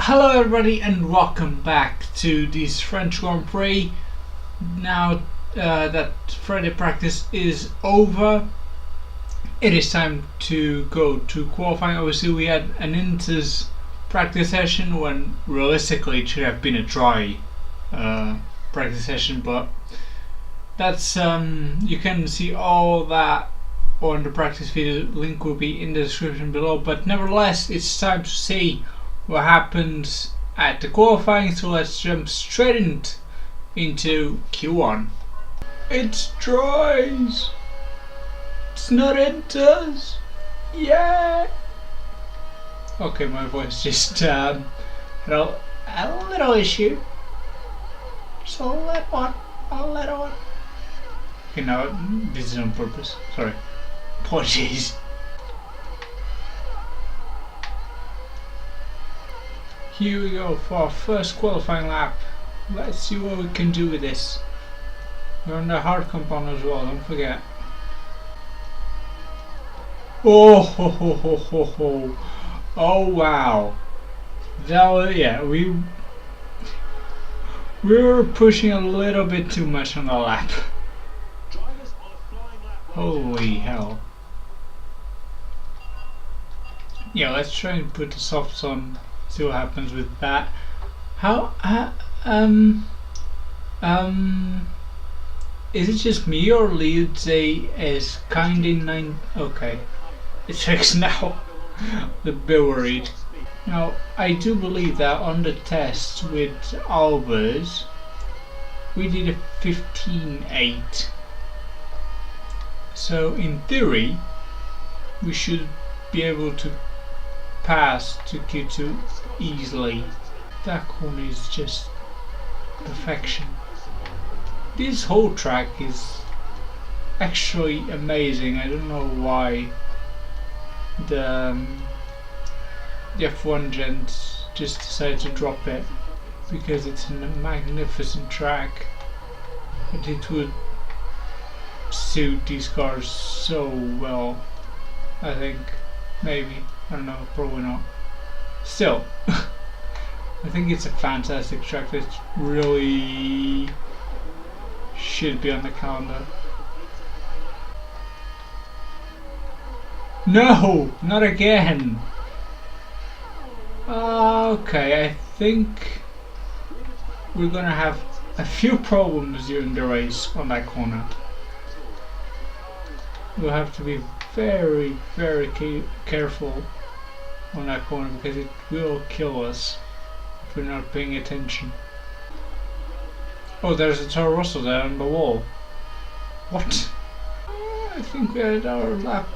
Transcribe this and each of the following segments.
Hello everybody and welcome back to this French Grand Prix. Now that Friday practice is over, it is time to go to qualifying. Obviously we had an intense practice session when realistically it should have been a dry practice session, but that's you can see all that on the practice video. Link will be in the description below, but nevertheless it's time to see what happens at the qualifying, so let's jump straight into Q1. It's dries. It's not intense. Yeah. Okay, my voice just had a little issue. Just a little one. Okay, now this is on purpose. Sorry. Apologies. Here we go for our first qualifying lap. Let's see what we can do with this. We're on the hard compound as well, don't forget. Oh ho ho ho ho ho. Oh wow. That was, yeah, we were pushing a little bit too much on the lap. Holy hell. Yeah, let's try and put the softs on. See what happens with that. How is it just me or Liudze is kinda 9? Okay, it checks now. The bit worried. Now I do believe that on the test with Albers we did a 15.8. So in theory we should be able to pass to Q2 easily. That corner is just perfection. This whole track is actually amazing. I don't know why the F1 gents just decided to drop it, because it's a magnificent track and it would suit these cars so well. I think maybe, I don't know, probably not. Still, I think it's a fantastic track that really should be on the calendar. No, not again. Okay, I think we're gonna have a few problems during the race on that corner. We'll have to be very careful on that corner, because it will kill us if we're not paying attention. Oh, there's a Toro Rosso there on the wall. What? I think we had our lap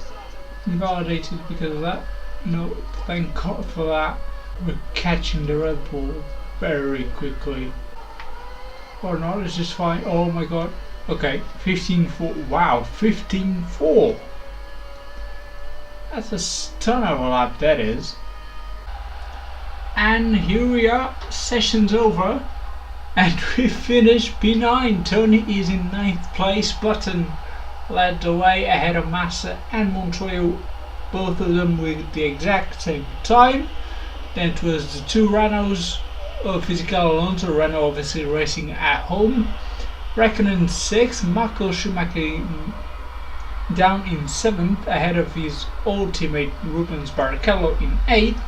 invalidated because of that. No, thank God for that. We're catching the Red Bull very quickly. Or not, it's just fine. Oh my god. Okay, 15.4. Wow, 15.4. That's a ton of a lap, that is. And here we are, session's over, and we finished P9. Tony is in 9th place. Button led the way ahead of Massa and Montoya, both of them with the exact same time. Then it was the two Renaults of Physical Alonso, Renault obviously racing at home. Räikkönen 6th, Michael Schumacher down in 7th ahead of his old teammate Rubens Barrichello in 8th.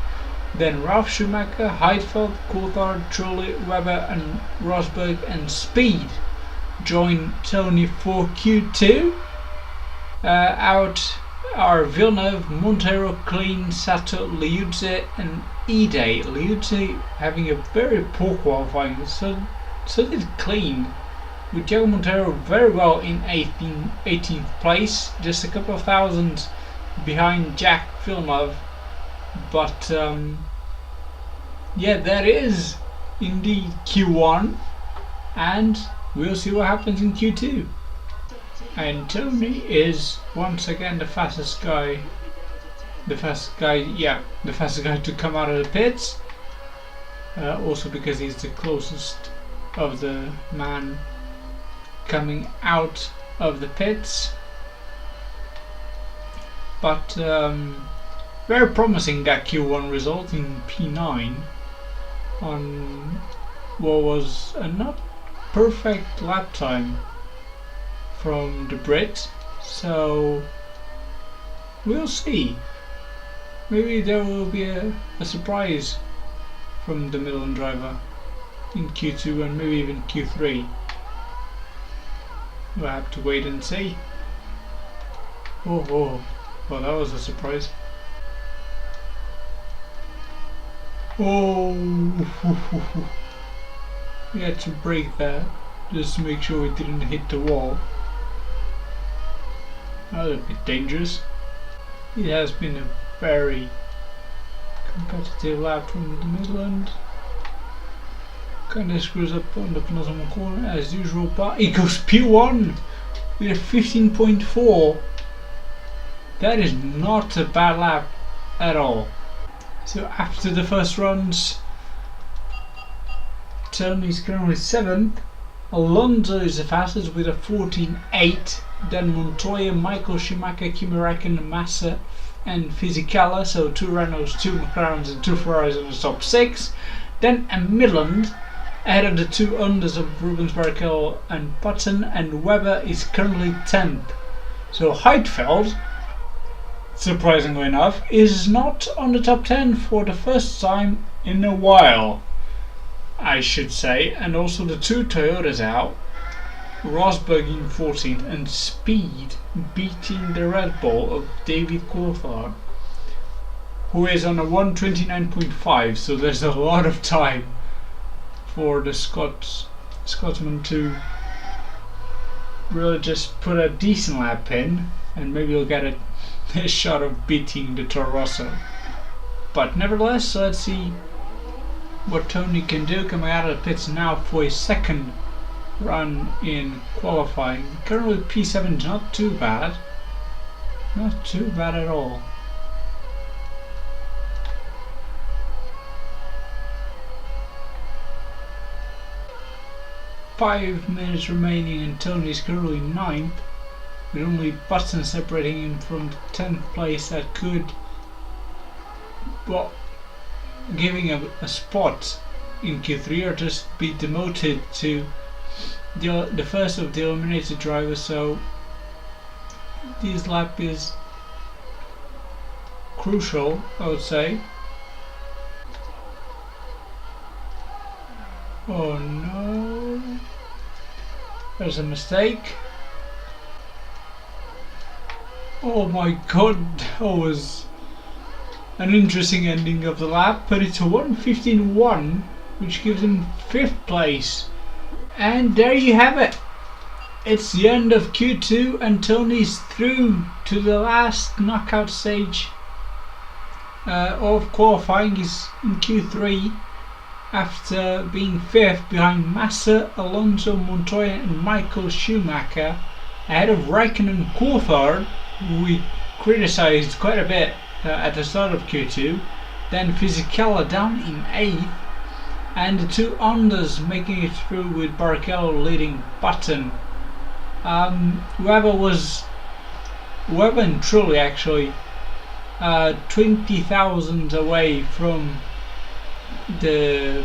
Then Ralf Schumacher, Heidfeld, Coulthard, Trulli, Webber and Rosberg and Speed join Tony for Q2. Out are Villeneuve, Montero, Clean, Sato, Liudze and Ide. Liudze having a very poor qualifying, so did Clean, with Joe Montero very well in 18th place, just a couple of thousand behind Jack Villeneuve. But yeah, that is indeed Q1, and we'll see what happens in Q2. And Tony is once again the fastest guy to come out of the pits, also because he's the closest of the man coming out of the pits. But very promising, that Q1 result in P9. on what was a not perfect lap time from the Brit, so we'll see. Maybe there will be a surprise from the Milan driver in Q2 and maybe even Q3. We'll have to wait and see. Oh, well, that was a surprise. Oh, we had to break that just to make sure it didn't hit the wall. That was a bit dangerous. It has been a very competitive lap from the Midland. Kinda screws up on the penultimate corner as usual, but it goes P1 with a 15.4. That is not a bad lap at all. So after the first runs, Tony's currently 7th. Alonso is the fastest with a 14.8. Then Montoya, Michael Schumacher, Kimi Räikkönen, Massa and Fisichella. So 2 Renaults, 2 McLarens and 2 Ferraris in the top 6. Then a Midland ahead of the 2 unders of Rubens Barrichello and Button, and Webber is currently 10th. So Heidfeld, surprisingly enough, is not on the top 10 for the first time in a while, I should say. And also the 2 Toyotas out, Rosberg in 14th, and Speed beating the Red Bull of David Coulthard, who is on a 129.5, so there's a lot of time for the Scotsman to really just put a decent lap in, and maybe he'll get a shot of beating the Toro Rosso. But nevertheless, let's see what Tony can do coming out of the pits now for his second run in qualifying. Currently P7, not too bad. Not too bad at all. Five minutes remaining and Tony's currently 9th, with only Button separating him from the 10th place. That could, well, giving a spot in Q3 or just be demoted to the first of the eliminated drivers. So this lap is crucial, I would say. Oh no, there's a mistake. Oh my god, that was an interesting ending of the lap, but it's a 1:15.1, which gives him 5th place. And there you have it. It's the end of Q2 and Tony's through to the last knockout stage of qualifying. Is in Q3 after being 5th behind Massa, Alonso, Montoya and Michael Schumacher, ahead of Räikkönen and Coulthard, who we criticised quite a bit at the start of Q2. Then Fisichella down in 8th, and the 2 Hondas making it through with Barrichello leading Button. Webber and Trulli actually 20,000 away from the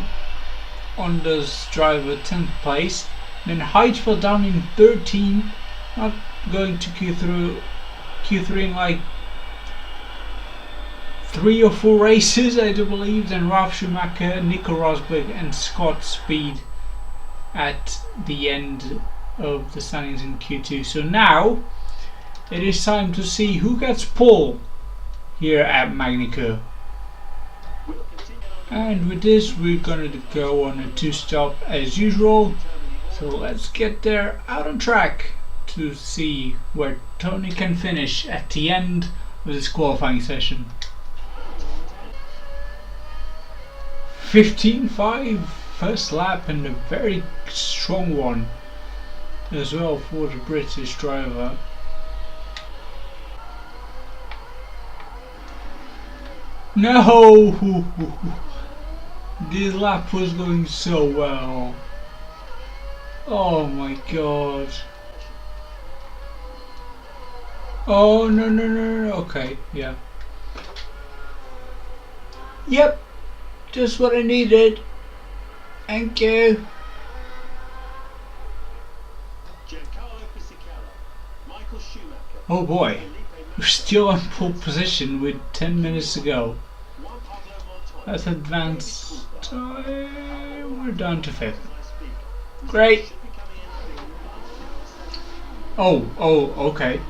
Honda's driver 10th place. Then Heidfeld down in 13, not going to Q3 in like 3 or 4 races, I do believe. Then Ralf Schumacher, Nico Rosberg and Scott Speed at the end of the standings in Q2. So now it is time to see who gets pole here at Magny-Cours. And with this we're going to go on a 2-stop as usual. So let's get there out on track to see where Tony can finish at the end of this qualifying session. 15.5 first lap, and a very strong one as well for the British driver. No! This lap was going so well. Oh my god. Oh no. Okay, yeah. Yep, just what I needed. Thank you. Oh boy, we're still on pole position with 10 minutes to go. Let's advance. We're down to 5th. Great. Oh, okay.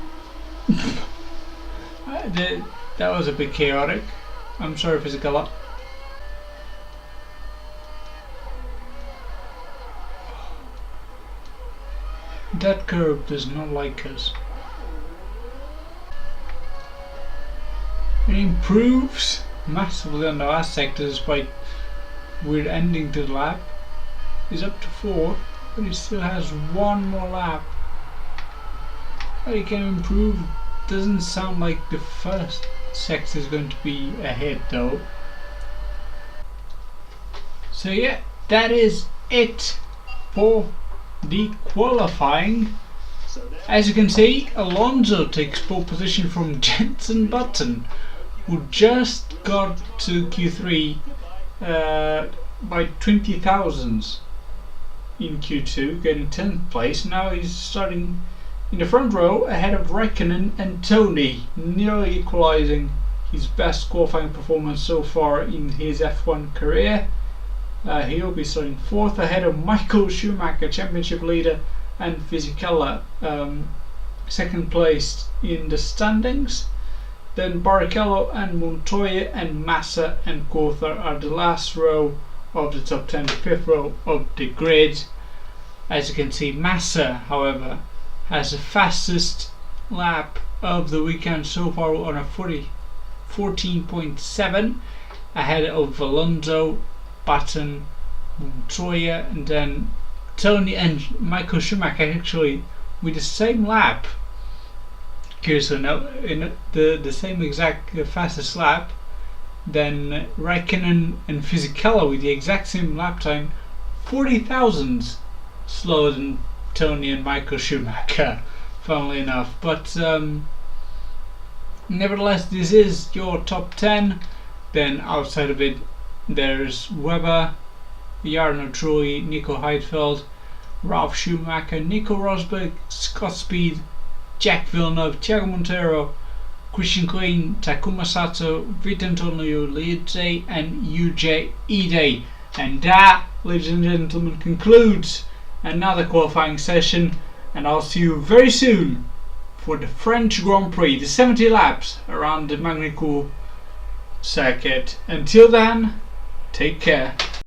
That was a bit chaotic. I'm sorry, Physical. That curve does not like us. It improves massively on the last sector despite weird ending to the lap. He's up to 4, but he still has 1 more lap. But he can improve. Doesn't sound like the first sector is going to be ahead though. So yeah, that is it for the qualifying. As you can see, Alonso takes pole position from Jenson Button, who just got to Q3 by 20 thousandths in Q2, getting 10th place. Now he's starting in the front row ahead of Raikkonen and Tony, nearly equalizing his best qualifying performance so far in his F1 career. He'll be starting 4th ahead of Michael Schumacher, championship leader, and Fisichella, 2nd place in the standings. Then Barrichello and Montoya and Massa and Coulthard are the last row of the top 10, 5th row of the grid. As you can see, Massa, however, has the fastest lap of the weekend so far on a 14.7, ahead of Alonso, Button, Montoya, and then Tony and Michael Schumacher actually with the same lap. Curiously enough, in the same exact fastest lap. Then Raikkonen and Fisichella with the exact same lap time, 40 thousandths slower than Tony and Michael Schumacher, funnily enough. But nevertheless, this is your top 10. Then outside of it, there's Webber, Jarno Trulli, Nico Heidfeld, Ralf Schumacher, Nico Rosberg, Scott Speed, Jack Villeneuve, Thiago Monteiro, Christian Klein, Takuma Sato, Vitantonio Liuzzi, and UJ Ide. And that, ladies and gentlemen, concludes another qualifying session, and I'll see you very soon for the French Grand Prix, the 70 laps around the Magny-Cours circuit. Until then, take care.